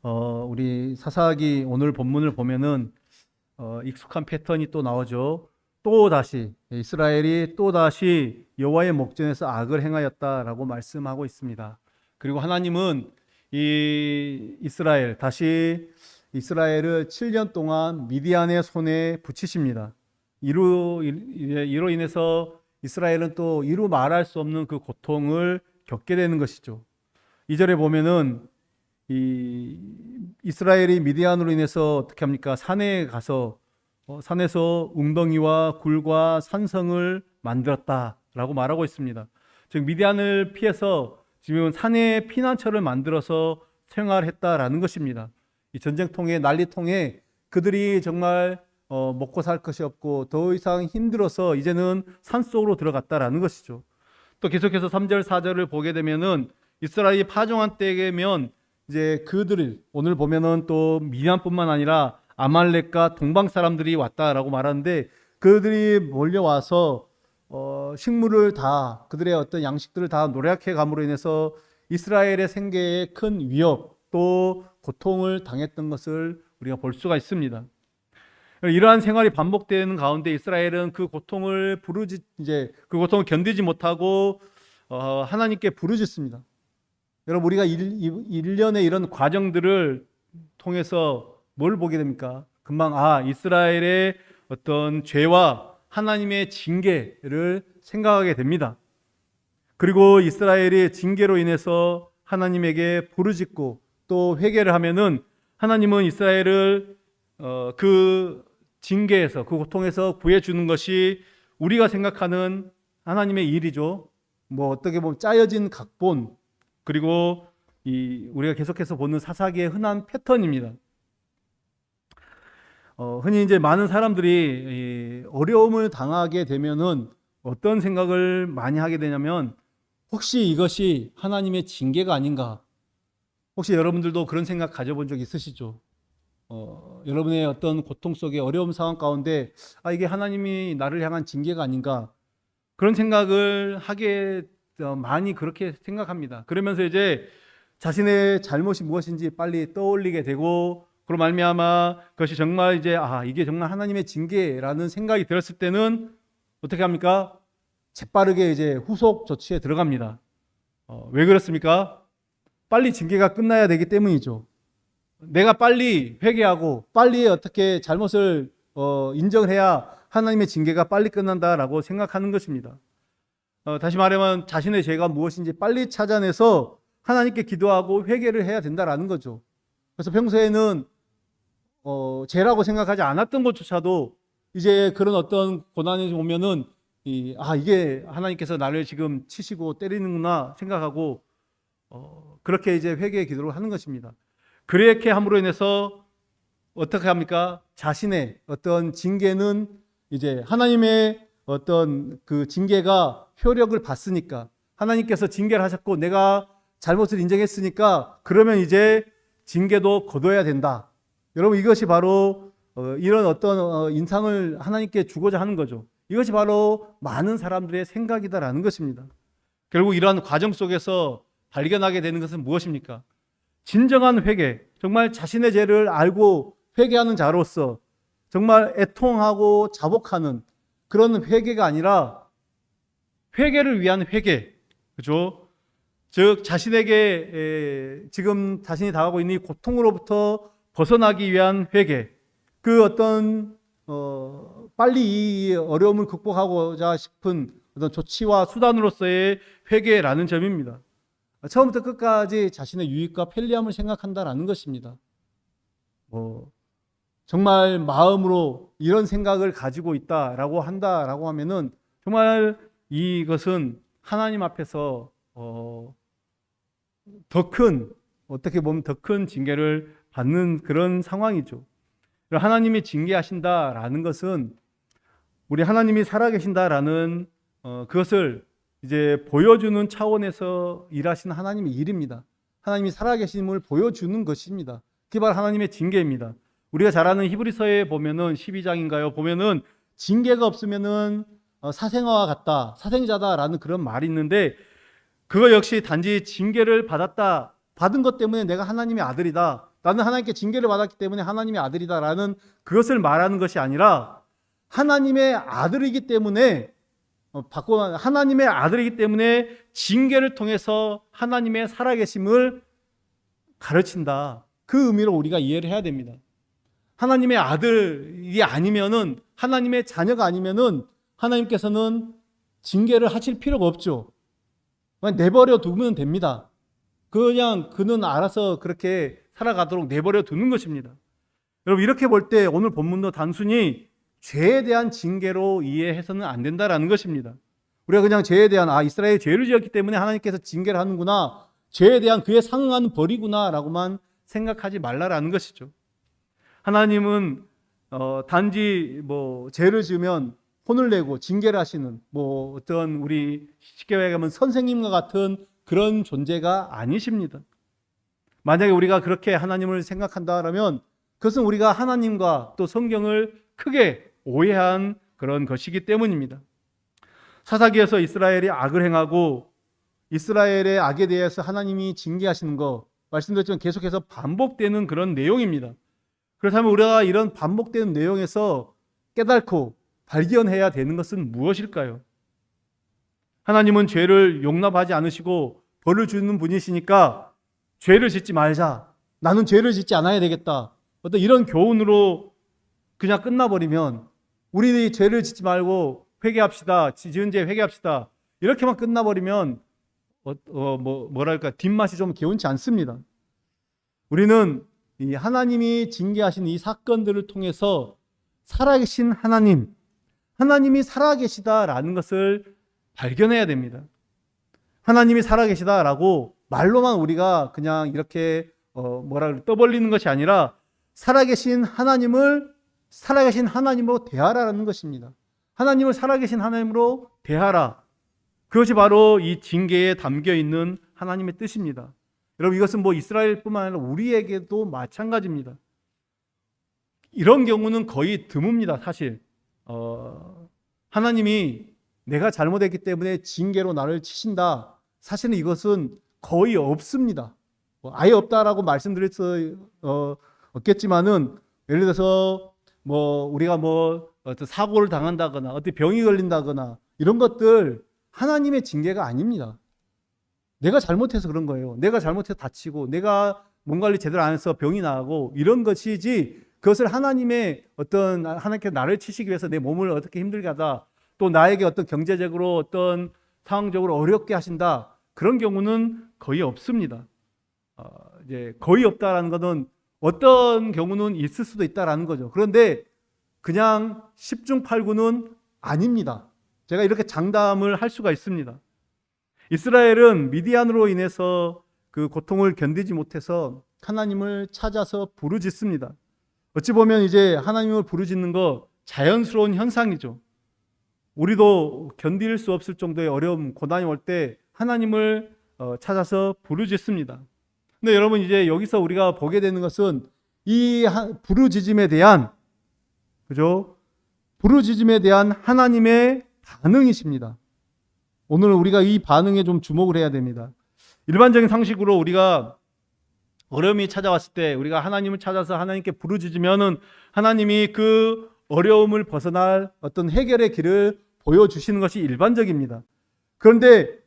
우리 사사기 오늘 본문을 보면은 익숙한 패턴이 또 나오죠. 또 다시 이스라엘이 또 다시 여호와의 목전에서 악을 행하였다라고 말씀하고 있습니다. 그리고 하나님은 이 이스라엘 다시 이스라엘을 7년 동안 미디안의 손에 붙이십니다. 이로 인해서 이스라엘은 또 이루 말할 수 없는 그 고통을 겪게 되는 것이죠. 2절에 보면은 이 이스라엘이 미디안으로 인해서 어떻게 합니까? 산에 가서 산에서 웅덩이와 굴과 산성을 만들었다라고 말하고 있습니다. 즉 미디안을 피해서 지금 산에 피난처를 만들어서 생활했다라는 것입니다. 이 전쟁통에 난리통에 그들이 정말 먹고 살 것이 없고 더 이상 힘들어서 이제는 산속으로 들어갔다라는 것이죠. 또 계속해서 3절 4절을 보게 되면은 이스라엘이 파종한 때면 이제 그들을 오늘 보면은 또 미디안뿐만 아니라 아말렉과 동방 사람들이 왔다라고 말하는데 그들이 몰려와서 식물을 다 그들의 어떤 양식들을 다 노략해 감으로 인해서 이스라엘의 생계에 큰 위협 또 고통을 당했던 것을 우리가 볼 수가 있습니다. 이러한 생활이 반복되는 가운데 이스라엘은 그 고통을 그 고통을 견디지 못하고 하나님께 부르짖습니다. 여러분 우리가 1년의 이런 과정들을 통해서 뭘 보게 됩니까? 금방 이스라엘의 어떤 죄와 하나님의 징계를 생각하게 됩니다. 그리고 이스라엘이 징계로 인해서 하나님에게 부르짖고 또 회개를 하면은 하나님은 이스라엘을 그 징계에서 그 고통에서 구해주는 것이 우리가 생각하는 하나님의 일이죠. 어떻게 보면 짜여진 각본 그리고 우리가 계속해서 보는 사사기의 흔한 패턴입니다. 흔히 이제 많은 사람들이 어려움을 당하게 되면은 어떤 생각을 많이 하게 되냐면 혹시 이것이 하나님의 징계가 아닌가? 혹시 여러분들도 그런 생각 가져본 적 있으시죠? 여러분의 어떤 고통 속에 어려움 상황 가운데 이게 하나님이 나를 향한 징계가 아닌가? 그런 생각을 하게 많이 그렇게 생각합니다. 그러면서 이제 자신의 잘못이 무엇인지 빨리 떠올리게 되고 그로 말미암아 그것이 정말 이제 이게 정말 하나님의 징계라는 생각이 들었을 때는 어떻게 합니까? 재빠르게 이제 후속 조치에 들어갑니다. 왜 그렇습니까? 빨리 징계가 끝나야 되기 때문이죠. 내가 빨리 회개하고 빨리 어떻게 잘못을 인정을 해야 하나님의 징계가 빨리 끝난다라고 생각하는 것입니다. 다시 말하면 자신의 죄가 무엇인지 빨리 찾아내서 하나님께 기도하고 회개를 해야 된다라는 거죠. 그래서 평소에는 죄라고 생각하지 않았던 것조차도 이제 그런 어떤 고난이 오면은 이게 하나님께서 나를 지금 치시고 때리는구나 생각하고 그렇게 이제 회개의 기도를 하는 것입니다. 그렇게 함으로 인해서 어떻게 합니까? 자신의 어떤 징계는 이제 하나님의 어떤 그 징계가 효력을 받으니까 하나님께서 징계를 하셨고 내가 잘못을 인정했으니까 그러면 이제 징계도 거둬야 된다. 여러분 이것이 바로 이런 어떤 인상을 하나님께 주고자 하는 거죠. 이것이 바로 많은 사람들의 생각이다라는 것입니다. 결국 이러한 과정 속에서 발견하게 되는 것은 무엇입니까? 진정한 회개, 정말 자신의 죄를 알고 회개하는 자로서 정말 애통하고 자복하는 그런 회개가 아니라 회개를 위한 회개, 그죠? 즉 자신에게 지금 자신이 당하고 있는 이 고통으로부터 벗어나기 위한 회개, 그 어떤 빨리 이 어려움을 극복하고자 싶은 어떤 조치와 수단으로서의 회개라는 점입니다. 처음부터 끝까지 자신의 유익과 편리함을 생각한다라는 것입니다. 정말 마음으로 이런 생각을 가지고 있다라고 한다라고 하면은 정말 이것은 하나님 앞에서 어떻게 보면 더 큰 징계를 받는 그런 상황이죠. 하나님이 징계하신다라는 것은 우리 하나님이 살아계신다라는 그것을 이제 보여주는 차원에서 일하시는 하나님의 일입니다. 하나님이 살아계심을 보여주는 것입니다. 그게 바로 하나님의 징계입니다. 우리가 잘 아는 히브리서에 보면은 12장인가요? 보면은 징계가 없으면은 사생아와 같다, 사생자다라는 그런 말이 있는데 그거 역시 단지 징계를 받은 것 때문에 내가 하나님의 아들이다 나는 하나님께 징계를 받았기 때문에 하나님의 아들이다라는 그것을 말하는 것이 아니라 하나님의 아들이기 때문에 하나님의 아들이기 때문에 징계를 통해서 하나님의 살아계심을 가르친다. 그 의미로 우리가 이해를 해야 됩니다. 하나님의 아들이 아니면은, 하나님의 자녀가 아니면은 하나님께서는 징계를 하실 필요가 없죠. 그냥 내버려 두면 됩니다. 그냥 그는 알아서 그렇게 살아가도록 내버려 두는 것입니다. 여러분, 이렇게 볼 때 오늘 본문도 단순히 죄에 대한 징계로 이해해서는 안 된다라는 것입니다. 우리가 그냥 죄에 대한, 이스라엘이 죄를 지었기 때문에 하나님께서 징계를 하는구나, 죄에 대한 그에 상응하는 벌이구나 라고만 생각하지 말라라는 것이죠. 하나님은 단지 죄를 지으면 혼을 내고 징계를 하시는 어떤, 우리 쉽게 얘기하면 선생님과 같은 그런 존재가 아니십니다. 만약에 우리가 그렇게 하나님을 생각한다면 그것은 우리가 하나님과 또 성경을 크게 오해한 그런 것이기 때문입니다. 사사기에서 이스라엘이 악을 행하고 이스라엘의 악에 대해서 하나님이 징계하시는 거 말씀드렸지만 계속해서 반복되는 그런 내용입니다. 그렇다면 우리가 이런 반복되는 내용에서 깨닫고 발견해야 되는 것은 무엇일까요? 하나님은 죄를 용납하지 않으시고 벌을 주는 분이시니까 죄를 짓지 말자, 나는 죄를 짓지 않아야 되겠다, 어떤 이런 교훈으로 그냥 끝나버리면, 우리 죄를 짓지 말고 회개합시다, 지은 죄 회개합시다, 이렇게만 끝나버리면 뒷맛이 좀 개운치 않습니다. 우리는 이 하나님이 징계하신 이 사건들을 통해서 살아계신 하나님이 살아계시다라는 것을 발견해야 됩니다. 하나님이 살아계시다라고 말로만 우리가 그냥 이렇게 떠벌리는 것이 아니라 살아계신 하나님으로 대하라는 것입니다. 하나님을 살아계신 하나님으로 대하라. 그것이 바로 이 징계에 담겨 있는 하나님의 뜻입니다. 여러분, 이것은 이스라엘뿐만 아니라 우리에게도 마찬가지입니다. 이런 경우는 거의 드뭅니다. 사실 하나님이 내가 잘못했기 때문에 징계로 나를 치신다, 사실은 이것은 거의 없습니다. 아예 없다라고 말씀드릴 수 없겠지만은, 예를 들어서 우리가 어떤 사고를 당한다거나 어떤 병이 걸린다거나 이런 것들 하나님의 징계가 아닙니다. 내가 잘못해서 그런 거예요. 내가 잘못해서 다치고 내가 몸 관리 제대로 안 해서 병이 나고 이런 것이지, 그것을 하나님께서 나를 치시기 위해서 내 몸을 어떻게 힘들게 하다, 또 나에게 어떤 경제적으로 어떤 상황적으로 어렵게 하신다, 그런 경우는 거의 없습니다. 이제 거의 없다라는 것은 어떤 경우는 있을 수도 있다라는 거죠. 그런데 그냥 10중 8구는 아닙니다. 제가 이렇게 장담을 할 수가 있습니다. 이스라엘은 미디안으로 인해서 그 고통을 견디지 못해서 하나님을 찾아서 부르짖습니다. 어찌 보면 이제 하나님을 부르짖는 거 자연스러운 현상이죠. 우리도 견딜 수 없을 정도의 어려움, 고난이 올 때 하나님을 찾아서 부르짖습니다. 근데 여러분, 이제 여기서 우리가 보게 되는 것은 이 부르짖음에 대한, 부르짖음에 대한 하나님의 반응이십니다. 오늘 우리가 이 반응에 좀 주목을 해야 됩니다. 일반적인 상식으로 우리가 어려움이 찾아왔을 때 우리가 하나님을 찾아서 하나님께 부르짖으면은 하나님이 그 어려움을 벗어날 어떤 해결의 길을 보여주시는 것이 일반적입니다. 그런데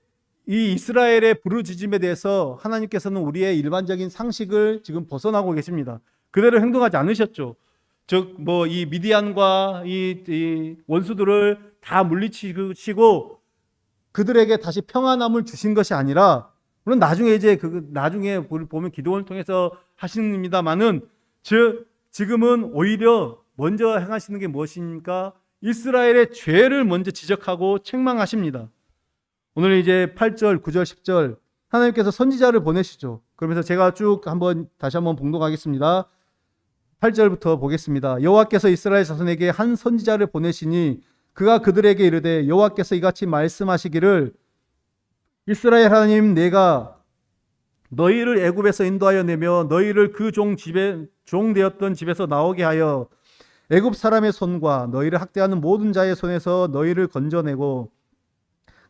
이 이스라엘의 부르짖음에 대해서 하나님께서는 우리의 일반적인 상식을 지금 벗어나고 계십니다. 그대로 행동하지 않으셨죠. 즉 이 미디안과 이 원수들을 다 물리치고 그들에게 다시 평안함을 주신 것이 아니라, 물론 나중에 보면 기도원을 통해서 하시는 일입니다만은, 지금은 오히려 먼저 행하시는 게 무엇입니까? 이스라엘의 죄를 먼저 지적하고 책망하십니다. 오늘 이제 8절, 9절, 10절 하나님께서 선지자를 보내시죠. 그러면서 제가 다시 한번 봉독하겠습니다. 8절부터 보겠습니다. 여호와께서 이스라엘 자손에게 한 선지자를 보내시니 그가 그들에게 이르되, 여호와께서 이같이 말씀하시기를, 이스라엘 하나님, 내가 너희를 애굽에서 인도하여 내며 너희를 그 종 되었던 집에서 나오게 하여 애굽 사람의 손과 너희를 학대하는 모든 자의 손에서 너희를 건져내고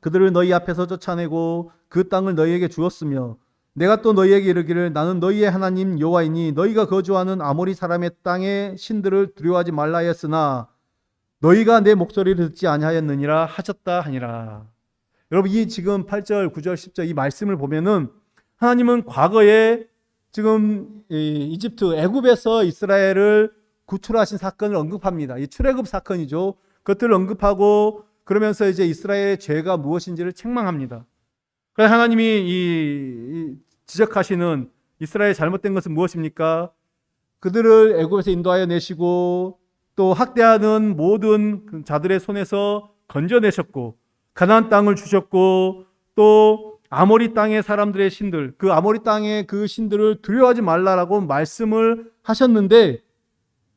그들을 너희 앞에서 쫓아내고 그 땅을 너희에게 주었으며 내가 또 너희에게 이르기를 나는 너희의 하나님 여호와이니 너희가 거주하는 아모리 사람의 땅의 신들을 두려워하지 말라 하였으나 너희가 내 목소리를 듣지 아니하였느니라 하셨다 하니라. 여러분, 이 지금 8절, 9절, 10절 이 말씀을 보면은 하나님은 과거에 지금 이집트 애굽에서 이스라엘을 구출하신 사건을 언급합니다. 이 출애굽 사건이죠. 그것들을 언급하고 그러면서 이제 이스라엘의 죄가 무엇인지를 책망합니다. 그래서 하나님이 지적하시는 이스라엘의 잘못된 것은 무엇입니까? 그들을 애굽에서 인도하여 내시고 또 학대하는 모든 자들의 손에서 건져내셨고 가나안 땅을 주셨고 또 아모리 땅의 사람들의 신들, 그 아모리 땅의 그 신들을 두려워하지 말라라고 말씀을 하셨는데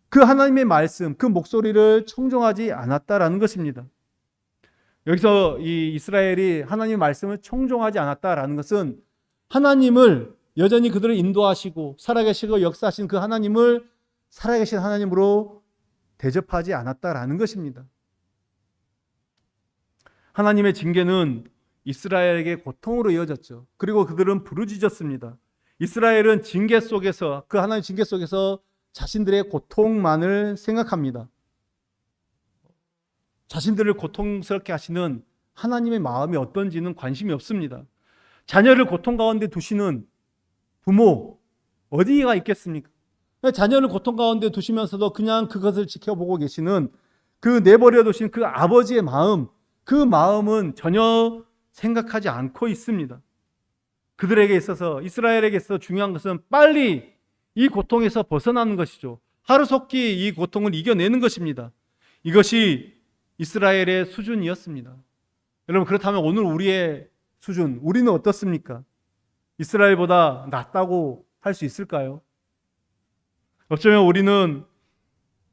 그 하나님의 말씀, 그 목소리를 청종하지 않았다라는 것입니다. 여기서 이 이스라엘이 하나님의 말씀을 청종하지 않았다라는 것은 하나님을 여전히 그들을 인도하시고 살아계시고 역사하신 그 하나님을 살아계신 하나님으로 대접하지 않았다라는 것입니다. 하나님의 징계는 이스라엘에게 고통으로 이어졌죠. 그리고 그들은 부르짖었습니다. 이스라엘은 징계 속에서, 그 하나님의 징계 속에서 자신들의 고통만을 생각합니다. 자신들을 고통스럽게 하시는 하나님의 마음이 어떤지는 관심이 없습니다. 자녀를 고통 가운데 두시는 부모 어디가 있겠습니까? 자녀를 고통 가운데 두시면서도 그냥 그것을 지켜보고 계시는 그 내버려 두신 그 아버지의 마음, 그 마음은 전혀 생각하지 않고 있습니다. 그들에게 있어서, 이스라엘에게 있어서 중요한 것은 빨리 이 고통에서 벗어나는 것이죠. 하루속히 이 고통을 이겨내는 것입니다. 이것이 이스라엘의 수준이었습니다. 여러분, 그렇다면 오늘 우리의 수준, 우리는 어떻습니까? 이스라엘보다 낫다고 할 수 있을까요? 어쩌면 우리는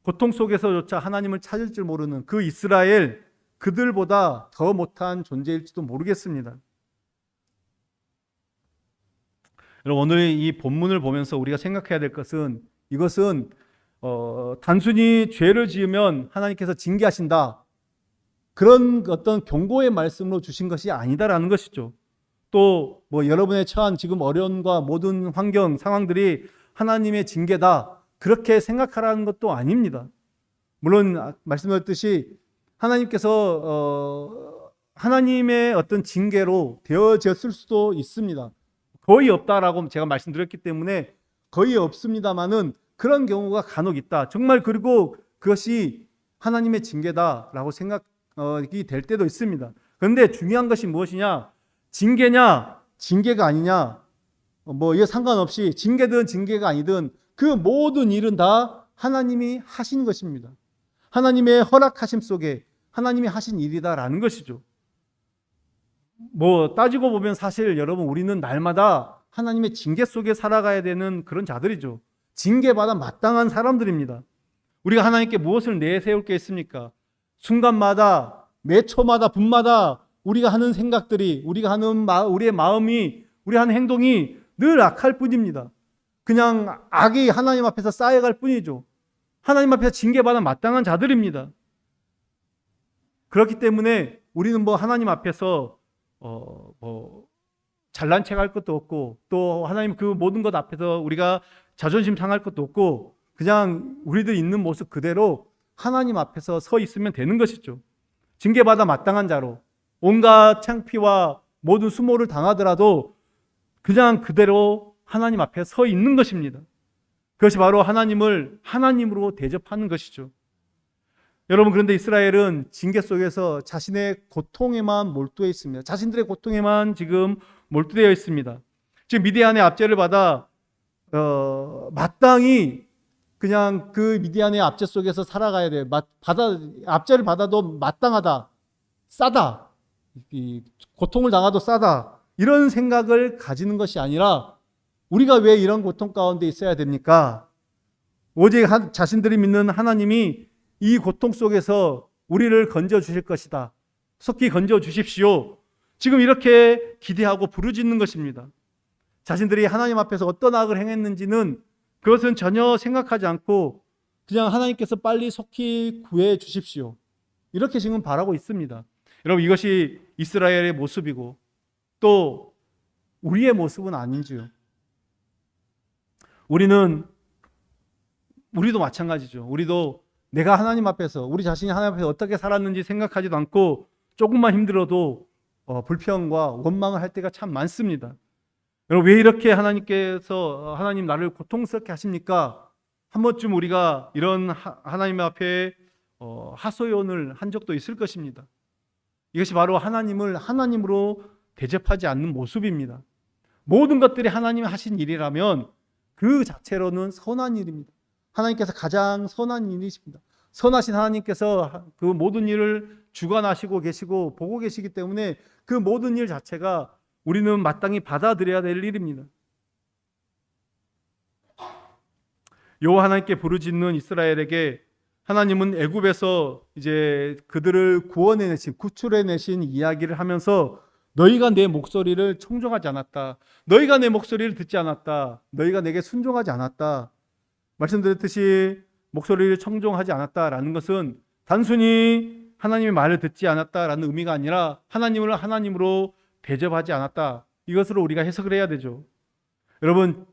고통 속에서조차 하나님을 찾을 줄 모르는 그 이스라엘, 그들보다 더 못한 존재일지도 모르겠습니다. 여러분, 오늘 이 본문을 보면서 우리가 생각해야 될 것은 이것은 단순히 죄를 지으면 하나님께서 징계하신다, 그런 어떤 경고의 말씀으로 주신 것이 아니다라는 것이죠. 또 여러분의 처한 지금 어려움과 모든 환경 상황들이 하나님의 징계다, 그렇게 생각하라는 것도 아닙니다. 물론 말씀드렸듯이 하나님께서 하나님의 어떤 징계로 되어졌을 수도 있습니다. 거의 없다라고 제가 말씀드렸기 때문에 거의 없습니다만은 그런 경우가 간혹 있다. 정말 그리고 그것이 하나님의 징계다라고 생각이 될 때도 있습니다. 그런데 중요한 것이 무엇이냐? 징계냐, 징계가 아니냐, 이게 상관없이 징계든 징계가 아니든 그 모든 일은 다 하나님이 하신 것입니다. 하나님의 허락하심 속에 하나님이 하신 일이다라는 것이죠. 따지고 보면 사실 여러분, 우리는 날마다 하나님의 징계 속에 살아가야 되는 그런 자들이죠. 징계받아 마땅한 사람들입니다. 우리가 하나님께 무엇을 내세울 게 있습니까? 순간마다, 매 초마다, 분마다 우리가 하는 생각들이, 우리가 하는 우리의 마음이, 우리 하는 행동이 늘 악할 뿐입니다. 그냥 악이 하나님 앞에서 쌓여갈 뿐이죠. 하나님 앞에서 징계받아 마땅한 자들입니다. 그렇기 때문에 우리는 하나님 앞에서 잘난 척할 것도 없고, 또 하나님 그 모든 것 앞에서 우리가 자존심 상할 것도 없고, 그냥 우리들 있는 모습 그대로 하나님 앞에서 서 있으면 되는 것이죠. 징계받아 마땅한 자로 온갖 창피와 모든 수모를 당하더라도 그냥 그대로 하나님 앞에 서 있는 것입니다. 그것이 바로 하나님을 하나님으로 대접하는 것이죠. 여러분, 그런데 이스라엘은 징계 속에서 자신의 고통에만 몰두해 있습니다. 자신들의 고통에만 지금 몰두되어 있습니다. 지금 미디안의 압제를 받아 마땅히 그냥 그 미디안의 압제 속에서 살아가야 돼요. 압제를 받아도 마땅하다, 싸다, 고통을 당하도 싸다, 이런 생각을 가지는 것이 아니라 우리가 왜 이런 고통 가운데 있어야 됩니까? 오직 자신들이 믿는 하나님이 이 고통 속에서 우리를 건져 주실 것이다, 속히 건져 주십시오, 지금 이렇게 기대하고 부르짖는 것입니다. 자신들이 하나님 앞에서 어떤 악을 행했는지는 그것은 전혀 생각하지 않고 그냥 하나님께서 빨리 속히 구해 주십시오, 이렇게 지금 바라고 있습니다. 여러분, 이것이 이스라엘의 모습이고 또 우리의 모습은 아닌지요. 우리도 마찬가지죠. 우리도 내가 하나님 앞에서, 우리 자신이 하나님 앞에서 어떻게 살았는지 생각하지도 않고 조금만 힘들어도 불평과 원망을 할 때가 참 많습니다. 여러분, 왜 이렇게 하나님께서 하나님 나를 고통스럽게 하십니까? 한 번쯤 우리가 이런 하나님 앞에 하소연을 한 적도 있을 것입니다. 이것이 바로 하나님을 하나님으로 대접하지 않는 모습입니다. 모든 것들이 하나님이 하신 일이라면 그 자체로는 선한 일입니다. 하나님께서 가장 선한 일이십니다. 선하신 하나님께서 그 모든 일을 주관하시고 계시고 보고 계시기 때문에 그 모든 일 자체가 우리는 마땅히 받아들여야 될 일입니다. 여호와 하나님께 부르짖는 이스라엘에게 하나님은 애굽에서 이제 그들을 구원해내신, 구출해내신 이야기를 하면서 너희가 내 목소리를 청종하지 않았다. 너희가 내 목소리를 듣지 않았다. 너희가 내게 순종하지 않았다. 말씀드렸듯이 목소리를 청종하지 않았다라는 것은 단순히 하나님의 말을 듣지 않았다라는 의미가 아니라 하나님을 하나님으로 대접하지 않았다. 이것으로 우리가 해석을 해야 되죠. 여러분,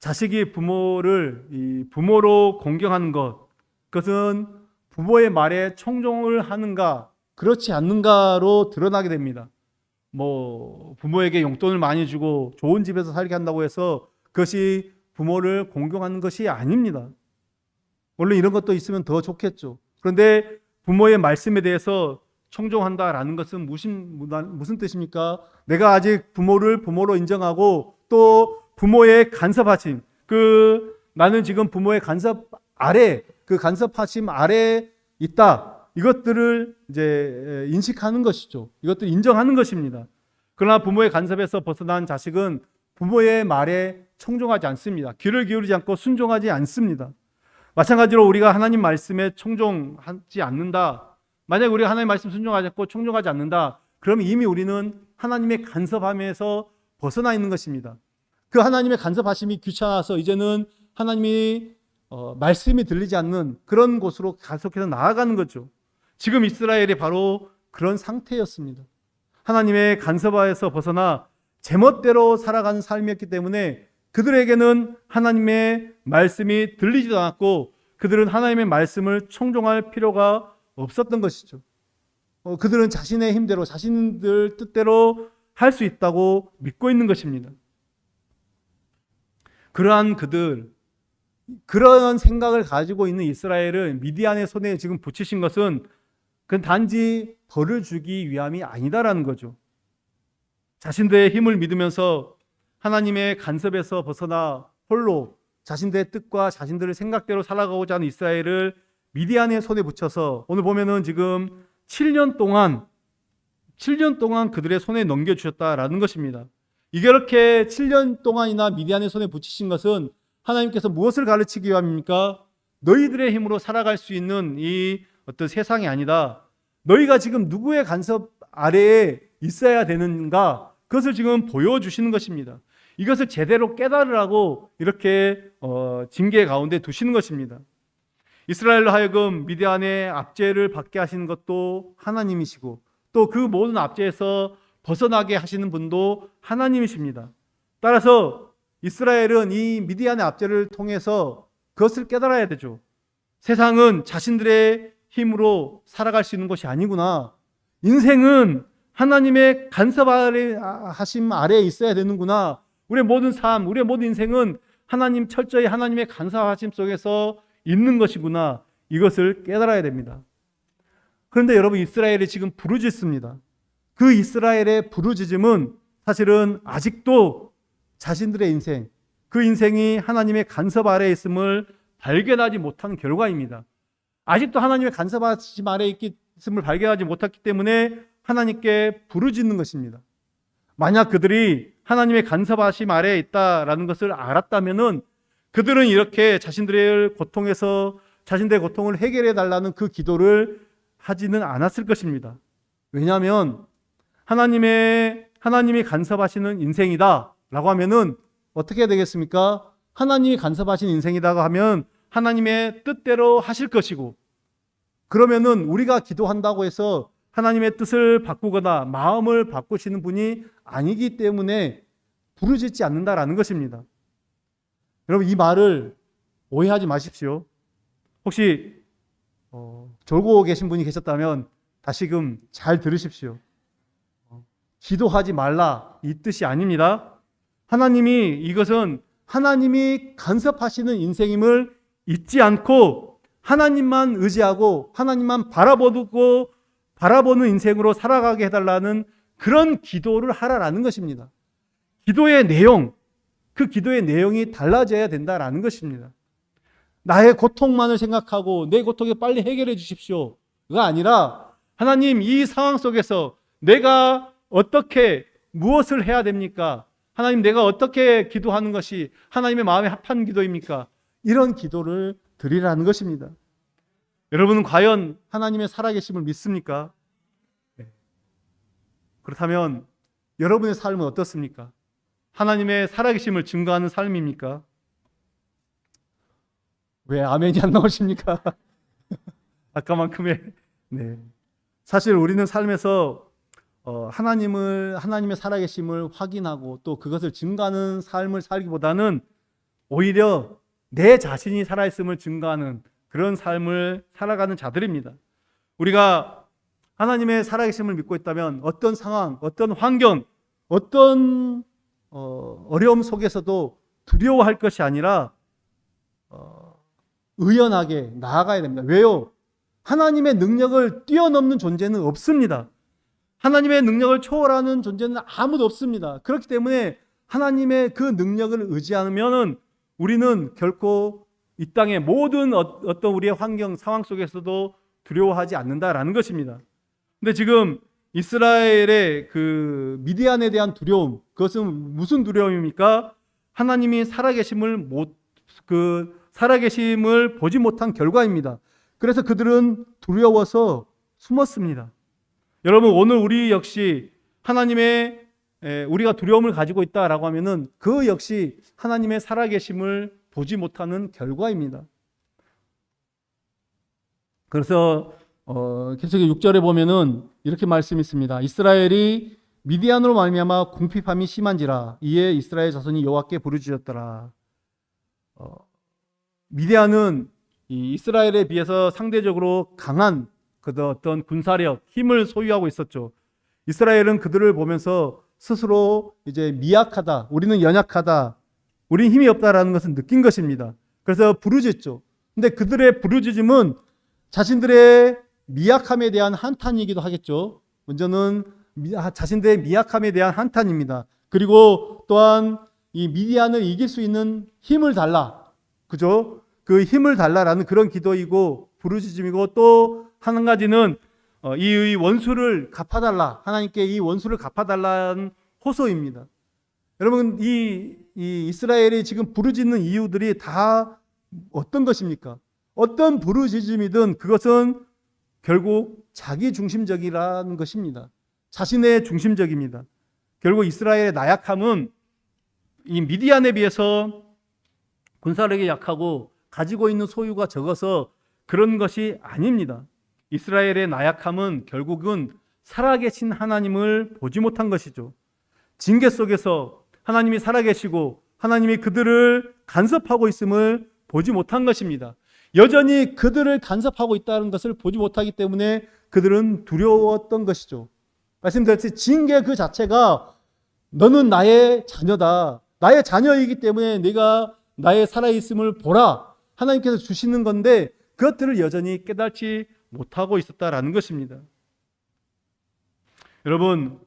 자식이 부모로 공경하는 것, 그것은 부모의 말에 청종을 하는가 그렇지 않는가로 드러나게 됩니다. 부모에게 용돈을 많이 주고 좋은 집에서 살게 한다고 해서 그것이 부모를 공경하는 것이 아닙니다. 물론 이런 것도 있으면 더 좋겠죠. 그런데 부모의 말씀에 대해서 청종한다라는 것은 무슨 뜻입니까? 내가 아직 부모를 부모로 인정하고 또 부모의 간섭하심, 나는 지금 부모의 간섭 아래, 그 간섭하심 아래 있다. 이것들을 이제 인식하는 것이죠. 이것들을 인정하는 것입니다. 그러나 부모의 간섭에서 벗어난 자식은 부모의 말에 청종하지 않습니다. 귀를 기울이지 않고 순종하지 않습니다. 마찬가지로 우리가 하나님 말씀에 청종하지 않는다. 만약 우리가 하나님 말씀 순종하지 않고 청종하지 않는다. 그럼 이미 우리는 하나님의 간섭함에서 벗어나 있는 것입니다. 그 하나님의 간섭하심이 귀찮아서 이제는 하나님이 말씀이 들리지 않는 그런 곳으로 계속해서 나아가는 거죠. 지금 이스라엘이 바로 그런 상태였습니다. 하나님의 간섭하에서 벗어나 제멋대로 살아가는 삶이었기 때문에 그들에게는 하나님의 말씀이 들리지도 않았고 그들은 하나님의 말씀을 청종할 필요가 없었던 것이죠. 그들은 자신의 힘대로 자신들 뜻대로 할 수 있다고 믿고 있는 것입니다. 그러한 생각을 가지고 있는 이스라엘을 미디안의 손에 지금 붙이신 것은 그건 단지 벌을 주기 위함이 아니다라는 거죠. 자신들의 힘을 믿으면서 하나님의 간섭에서 벗어나 홀로 자신들의 뜻과 자신들의 생각대로 살아가고자 하는 이스라엘을 미디안의 손에 붙여서 오늘 보면은 지금 7년 동안 그들의 손에 넘겨주셨다라는 것입니다. 이렇게 7년 동안이나 미디안의 손에 붙이신 것은 하나님께서 무엇을 가르치기 위함입니까? 너희들의 힘으로 살아갈 수 있는 이 어떤 세상이 아니다. 너희가 지금 누구의 간섭 아래에 있어야 되는가? 그것을 지금 보여주시는 것입니다. 이것을 제대로 깨달으라고 이렇게 징계 가운데 두시는 것입니다. 이스라엘로 하여금 미디안의 압제를 받게 하시는 것도 하나님이시고 또 그 모든 압제에서 벗어나게 하시는 분도 하나님이십니다. 따라서 이스라엘은 이 미디안의 압제를 통해서 그것을 깨달아야 되죠. 세상은 자신들의 힘으로 살아갈 수 있는 것이 아니구나. 인생은 하나님의 간섭하심 아래에 있어야 되는구나. 우리의 모든 삶, 우리의 모든 인생은 철저히 하나님의 간섭하심 속에서 있는 것이구나. 이것을 깨달아야 됩니다. 그런데 여러분, 이스라엘이 지금 부르짖습니다. 그 이스라엘의 부르짖음은 사실은 아직도 자신들의 인생, 그 인생이 하나님의 간섭 아래에 있음을 발견하지 못한 결과입니다. 아직도 하나님의 간섭하심 아래에 있음을 발견하지 못했기 때문에 하나님께 부르짖는 것입니다. 만약 그들이 하나님의 간섭하심 아래에 있다라는 것을 알았다면은 그들은 이렇게 자신들의 고통을 해결해 달라는 그 기도를 하지는 않았을 것입니다. 왜냐하면 하나님이 간섭하시는 인생이다 라고 하면은 어떻게 해야 되겠습니까? 하나님이 간섭하신 인생이라고 하면 하나님의 뜻대로 하실 것이고, 그러면은 우리가 기도한다고 해서 하나님의 뜻을 바꾸거나 마음을 바꾸시는 분이 아니기 때문에 부르짖지 않는다라는 것입니다. 여러분, 이 말을 오해하지 마십시오. 혹시 졸고 계신 분이 계셨다면 다시금 잘 들으십시오. 기도하지 말라, 이 뜻이 아닙니다. 이것은 하나님이 간섭하시는 인생임을 잊지 않고 하나님만 의지하고 하나님만 바라보는 인생으로 살아가게 해달라는 그런 기도를 하라라는 것입니다. 그 기도의 내용이 달라져야 된다라는 것입니다. 나의 고통만을 생각하고 내 고통에 빨리 해결해 주십시오가 아니라, 하나님, 이 상황 속에서 내가 무엇을 해야 됩니까? 하나님, 내가 어떻게 기도하는 것이 하나님의 마음에 합한 기도입니까? 이런 기도를 드리라는 것입니다. 여러분은 과연 하나님의 살아계심을 믿습니까? 그렇다면 여러분의 삶은 어떻습니까? 하나님의 살아계심을 증거하는 삶입니까? 왜 아멘이 안 나오십니까? 아까만큼의. 네. 사실 우리는 삶에서 하나님의 살아계심을 확인하고 또 그것을 증거하는 삶을 살기보다는 오히려 내 자신이 살아있음을 증거하는 그런 삶을 살아가는 자들입니다. 우리가 하나님의 살아계심을 믿고 있다면 어떤 상황, 어떤 환경, 어떤 어려움 속에서도 두려워할 것이 아니라 의연하게 나아가야 됩니다. 왜요? 하나님의 능력을 뛰어넘는 존재는 없습니다. 하나님의 능력을 초월하는 존재는 아무도 없습니다. 그렇기 때문에 하나님의 그 능력을 의지하면 우리는 결코 이 땅의 모든 어떤 우리의 환경, 상황 속에서도 두려워하지 않는다라는 것입니다. 근데 지금 이스라엘의 그 미디안에 대한 두려움, 그것은 무슨 두려움입니까? 하나님이 살아계심을 보지 못한 결과입니다. 그래서 그들은 두려워서 숨었습니다. 여러분, 오늘 우리 역시 우리가 두려움을 가지고 있다라고 하면은 그 역시 하나님의 살아계심을 보지 못하는 결과입니다. 그래서 계속 6절에 보면은 이렇게 말씀이 있습니다. 이스라엘이 미디안으로 말미암아 궁핍함이 심한지라 이에 이스라엘 자손이 여호와께 부르짖었더라. 미디안은 이 이스라엘에 비해서 상대적으로 강한 어떤 군사력, 힘을 소유하고 있었죠. 이스라엘은 그들을 보면서 스스로 이제 미약하다, 우리는 연약하다, 우리는 힘이 없다라는 것을 느낀 것입니다. 그래서 부르짖죠. 근데 그들의 부르짖음은 자신들의 미약함에 대한 한탄이기도 하겠죠. 먼저는 자신들의 미약함에 대한 한탄입니다. 그리고 또한 이 미디안을 이길 수 있는 힘을 달라, 그죠? 그 힘을 달라라는 그런 기도이고 부르짖음이고, 또 한 가지는 이 원수를 갚아달라, 하나님께 이 원수를 갚아달라는 호소입니다. 여러분, 이 이스라엘이 지금 부르짖는 이유들이 다 어떤 것입니까? 어떤 부르짖음이든 그것은 결국 자기 중심적이라는 것입니다. 자신의 중심적입니다. 결국 이스라엘의 나약함은 이 미디안에 비해서 군사력이 약하고 가지고 있는 소유가 적어서 그런 것이 아닙니다. 이스라엘의 나약함은 결국은 살아계신 하나님을 보지 못한 것이죠. 징계 속에서 하나님이 살아계시고 하나님이 그들을 간섭하고 있음을 보지 못한 것입니다. 여전히 그들을 간섭하고 있다는 것을 보지 못하기 때문에 그들은 두려웠던 것이죠. 말씀드렸듯이 징계 그 자체가 너는 나의 자녀다, 나의 자녀이기 때문에 네가 나의 살아있음을 보라, 하나님께서 주시는 건데 그것들을 여전히 깨닫지 못하고 있었다라는 것입니다. 여러분,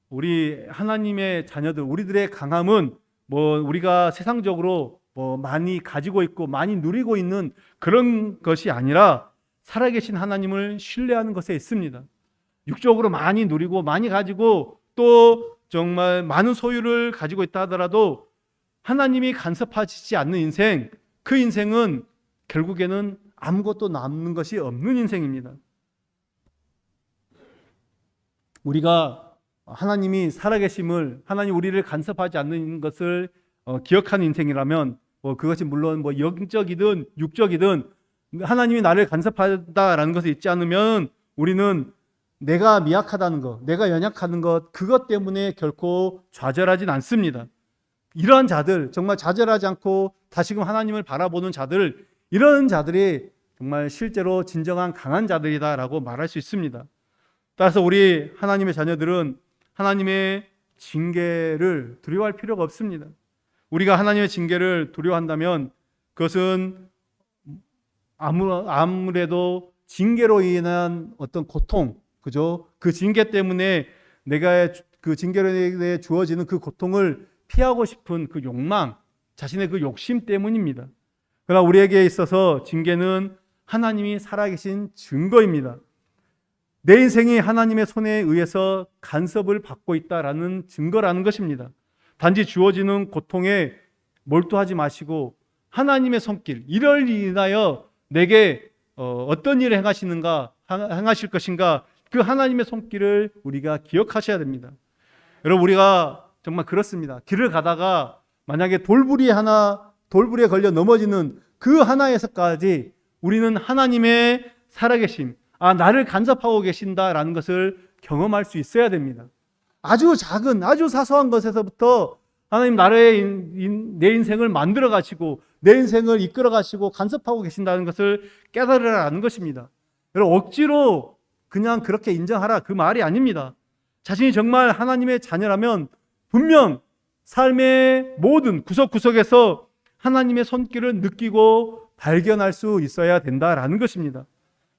우리 하나님의 자녀들, 우리들의 강함은 우리가 세상적으로 많이 가지고 있고 많이 누리고 있는 그런 것이 아니라 살아계신 하나님을 신뢰하는 것에 있습니다. 육적으로 많이 누리고 많이 가지고 또 정말 많은 소유를 가지고 있다 하더라도 하나님이 간섭하시지 않는 인생, 그 인생은 결국에는 아무것도 남는 것이 없는 인생입니다. 우리가 하나님이 살아계심을, 하나님 우리를 간섭하지 않는 것을 기억하는 인생이라면 그것이 물론 영적이든 육적이든 하나님이 나를 간섭하다라는 것을 잊지 않으면 우리는 내가 미약하다는 것, 내가 연약하는 것, 그것 때문에 결코 좌절하진 않습니다. 이러한 자들, 정말 좌절하지 않고 다시금 하나님을 바라보는 자들, 이런 자들이 정말 실제로 진정한 강한 자들이다라고 말할 수 있습니다. 따라서 우리 하나님의 자녀들은 하나님의 징계를 두려워할 필요가 없습니다. 우리가 하나님의 징계를 두려워한다면 그것은 아무래도 징계로 인한 어떤 고통, 그죠? 그 징계 때문에 내가 그 징계로 인해 주어지는 그 고통을 피하고 싶은 그 욕망, 자신의 그 욕심 때문입니다. 그러나 우리에게 있어서 징계는 하나님이 살아계신 증거입니다. 내 인생이 하나님의 손에 의해서 간섭을 받고 있다라는 증거라는 것입니다. 단지 주어지는 고통에 몰두하지 마시고 하나님의 손길, 이를 인하여 내게 어떤 일을 행하실 것인가, 그 하나님의 손길을 우리가 기억하셔야 됩니다. 여러분, 우리가 정말 그렇습니다. 길을 가다가 만약에 돌부리에 걸려 넘어지는 그 하나에서까지 우리는 하나님의 살아계심, 나를 간섭하고 계신다라는 것을 경험할 수 있어야 됩니다. 아주 작은, 아주 사소한 것에서부터 하나님 내 인생을 만들어 가시고 내 인생을 이끌어 가시고 간섭하고 계신다는 것을 깨달으라는 것입니다. 여러분, 억지로 그냥 그렇게 인정하라, 그 말이 아닙니다. 자신이 정말 하나님의 자녀라면 분명 삶의 모든 구석구석에서 하나님의 손길을 느끼고 발견할 수 있어야 된다라는 것입니다.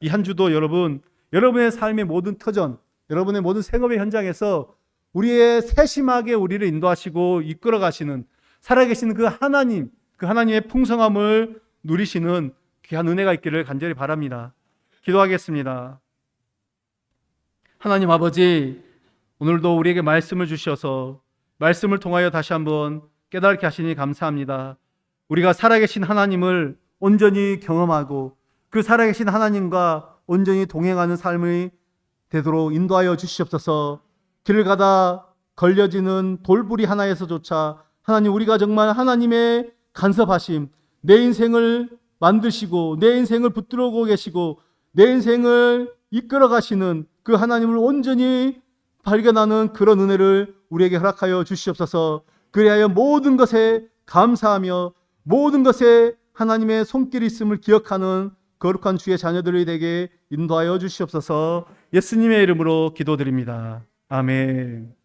이 한 주도 여러분의 삶의 모든 터전, 여러분의 모든 생업의 현장에서 우리의 세심하게 우리를 인도하시고 이끌어 가시는 살아계시는 그 하나님의 풍성함을 누리시는 귀한 은혜가 있기를 간절히 바랍니다. 기도하겠습니다. 하나님 아버지, 오늘도 우리에게 말씀을 주셔서 말씀을 통하여 다시 한번 깨닫게 하시니 감사합니다. 우리가 살아계신 하나님을 온전히 경험하고 그 살아계신 하나님과 온전히 동행하는 삶이 되도록 인도하여 주시옵소서. 길을 가다 걸려지는 돌부리 하나에서조차 하나님, 우리가 정말 하나님의 간섭하심, 내 인생을 만드시고 내 인생을 붙들고 계시고 내 인생을 이끌어 가시는 그 하나님을 온전히 발견하는 그런 은혜를 우리에게 허락하여 주시옵소서. 그리하여 모든 것에 감사하며 모든 것에 하나님의 손길이 있음을 기억하는 거룩한 주의 자녀들이 되게 인도하여 주시옵소서. 예수님의 이름으로 기도드립니다. 아멘.